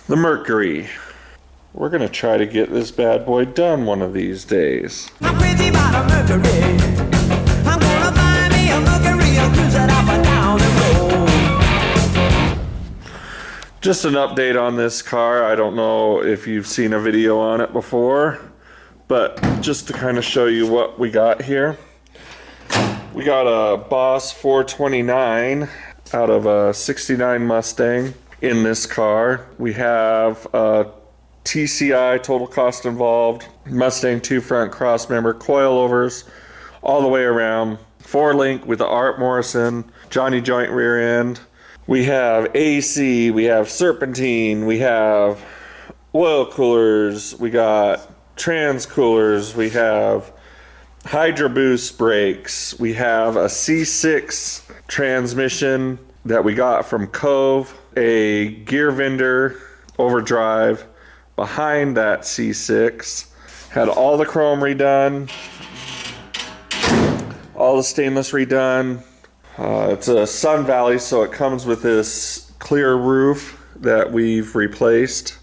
the Mercury. We're gonna try to get this bad boy done one of these days. I'm crazy about a Mercury. I'm gonna buy me a Mercury and cruise it up and down the road. Just an update on this car. I don't know if you've seen a video on it before, but just to kind of show you what we got here. We got a Boss 429 out of a 69 Mustang in this car. We have a TCI, total cost involved, Mustang 2 front crossmember, coilovers all the way around, 4-link with the Art Morrison, Johnny joint rear end. We have AC, we have serpentine, we have oil coolers, we got trans coolers, we have Hydro Boost brakes, we have a C6 transmission that we got from Cove, a gear vendor overdrive behind that C6, had all the chrome redone, all the stainless redone. It's a Sun Valley, so it comes with this clear roof that we've replaced.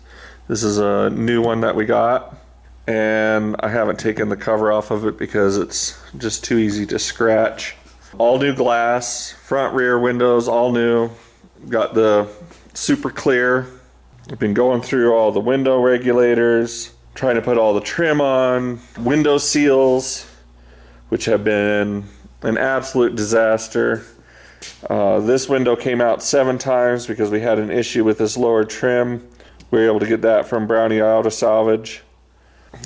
This is a new one that we got, and I haven't taken the cover off of it because it's just too easy to scratch. All new glass, front rear windows all new. Got the super clear. I've been going through all the window regulators, trying to put all the trim on, window seals, which have been an absolute disaster. This window came out 7 times because we had an issue with this lower trim. We were able to get that from Brownie Auto Salvage.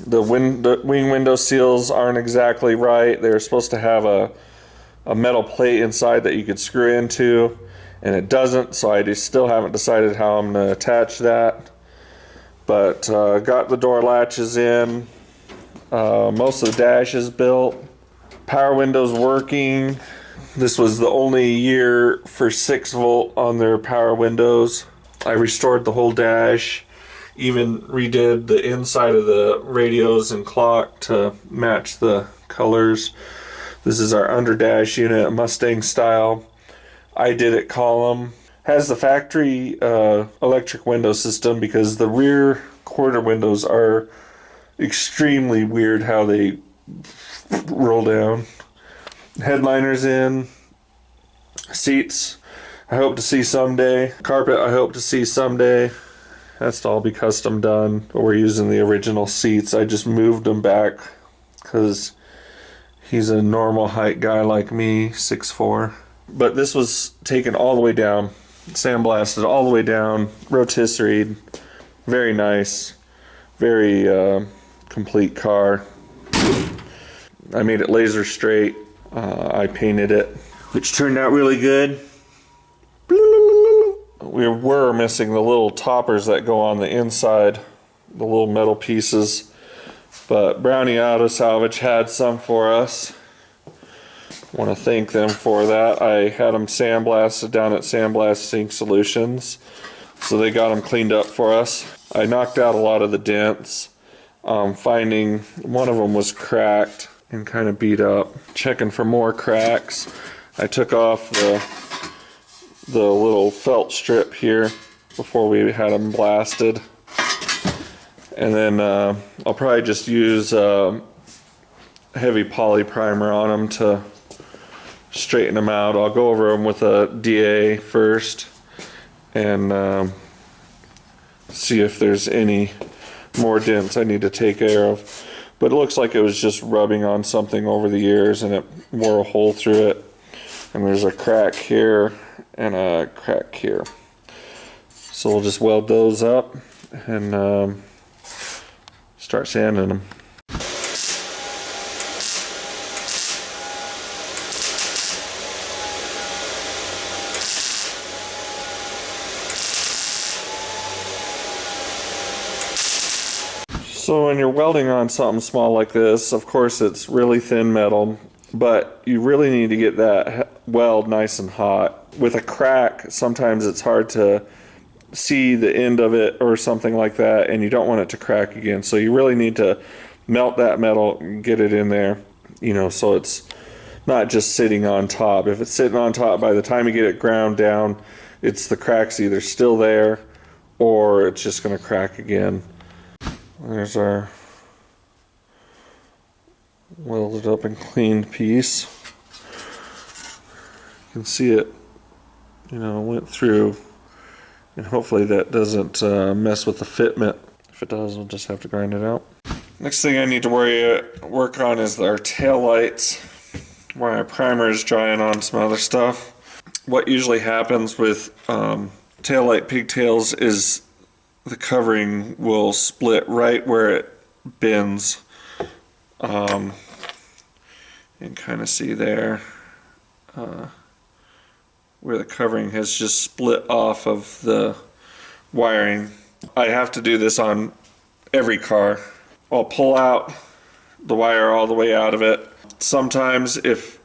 The wing window seals aren't exactly right. They're supposed to have a metal plate inside that you could screw into, and it doesn't, so I still haven't decided how I'm going to attach that. But got the door latches in, most of the dash is built, power windows working. This was the only year for 6 volt on their power windows. I restored the whole dash, even redid the inside of the radios and clock to match the colors. This is our under dash unit, Mustang style. I did it column. Has the factory electric window system because the rear quarter windows are extremely weird how they roll down. Headliners in. Seats I hope to see someday. Carpet I hope to see someday. Has to all be custom done. But we're using the original seats. I just moved them back because he's a normal height guy like me, 6'4". But this was taken all the way down, sandblasted all the way down, rotisseried. Very nice, very complete car. I made it laser straight. I painted it, which turned out really good. We were missing the little toppers that go on the inside, the little metal pieces, but Brownie Auto Salvage had some for us. Want to thank them for that. I had them sandblasted down at Sandblasting Solutions, so they got them cleaned up for us. I knocked out a lot of the dents, finding one of them was cracked and kind of beat up. Checking for more cracks. I took off the little felt strip here before we had them blasted, and then I'll probably just use heavy poly primer on them to straighten them out. I'll go over them with a DA first and see if there's any more dents I need to take care of. But it looks like it was just rubbing on something over the years and it wore a hole through it. And there's a crack here and a crack here. So we'll just weld those up and start sanding them. So when you're welding on something small like this, of course it's really thin metal, but you really need to get that weld nice and hot. With a crack, sometimes it's hard to see the end of it or something like that, and you don't want it to crack again. So you really need to melt that metal and get it in there, you know, so it's not just sitting on top. If it's sitting on top, by the time you get it ground down, it's the crack's either still there or it's just going to crack again. There's our welded up and cleaned piece. You can see it, you know, went through, and hopefully that doesn't mess with the fitment. If it does, we'll just have to grind it out. Next thing I need to work on is our tail lights, where our primer is drying on some other stuff. What usually happens with tail light pigtails is the covering will split right where it bends. You can kind of see there where the covering has just split off of the wiring. I have to do this on every car. I'll pull out the wire all the way out of it. Sometimes if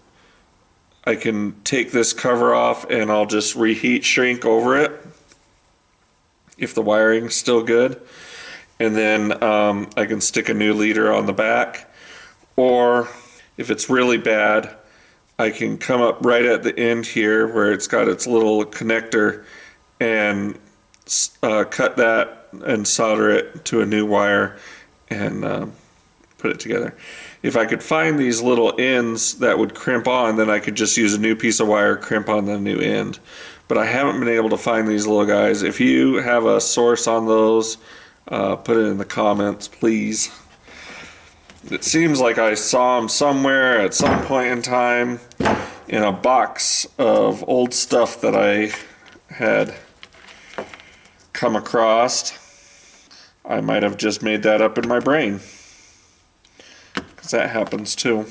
I can take this cover off and I'll just reheat shrink over it if the wiring's still good, and then I can stick a new leader on the back. Or if it's really bad, I can come up right at the end here where it's got its little connector and cut that and solder it to a new wire and put it together. If I could find these little ends that would crimp on, then I could just use a new piece of wire, crimp on the new end. But I haven't been able to find these little guys. If you have a source on those, put it in the comments, please. It seems like I saw them somewhere at some point in time in a box of old stuff that I had come across. I might have just made that up in my brain, because that happens too.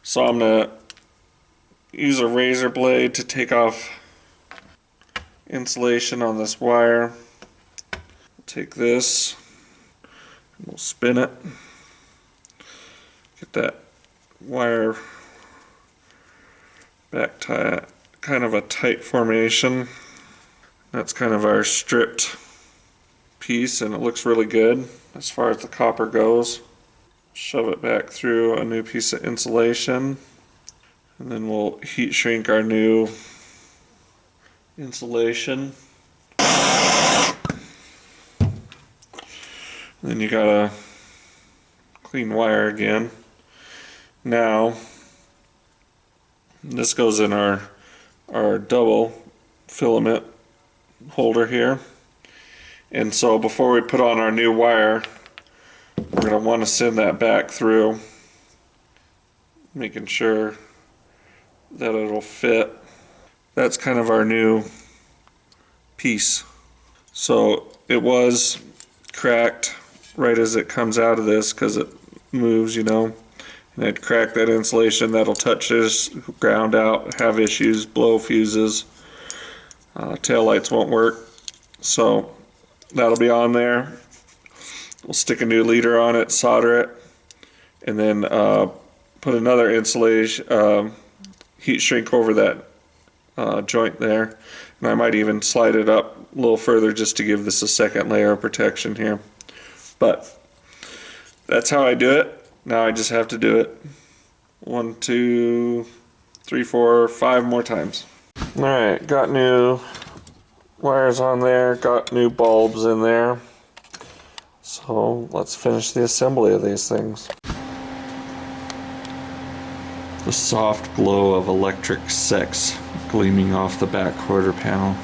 So I'm going to use a razor blade to take off insulation on this wire. Take this, we'll spin it, get that wire back to kind of a tight formation. That's kind of our stripped piece, and it looks really good as far as the copper goes. Shove it back through a new piece of insulation, and then we'll heat shrink our new insulation. And then you got a clean wire again. Now this goes in our double filament holder here, and so before we put on our new wire, we're going to want to send that back through, making sure that it'll fit. That's kind of our new piece. So it was cracked right as it comes out of this because it moves, you know, and I'd crack that insulation. That'll touch this, ground out, have issues, blow fuses. Tail lights won't work, so that'll be on there. We'll stick a new leader on it, solder it, and then put another insulation heat shrink over that joint there, and I might even slide it up a little further just to give this a second layer of protection here. But that's how I do it. Now I just have to do it 1, 2, 3, 4, 5 more times. Alright, got new wires on there, got new bulbs in there. So let's finish the assembly of these things. The soft glow of electric sex gleaming off the back quarter panel.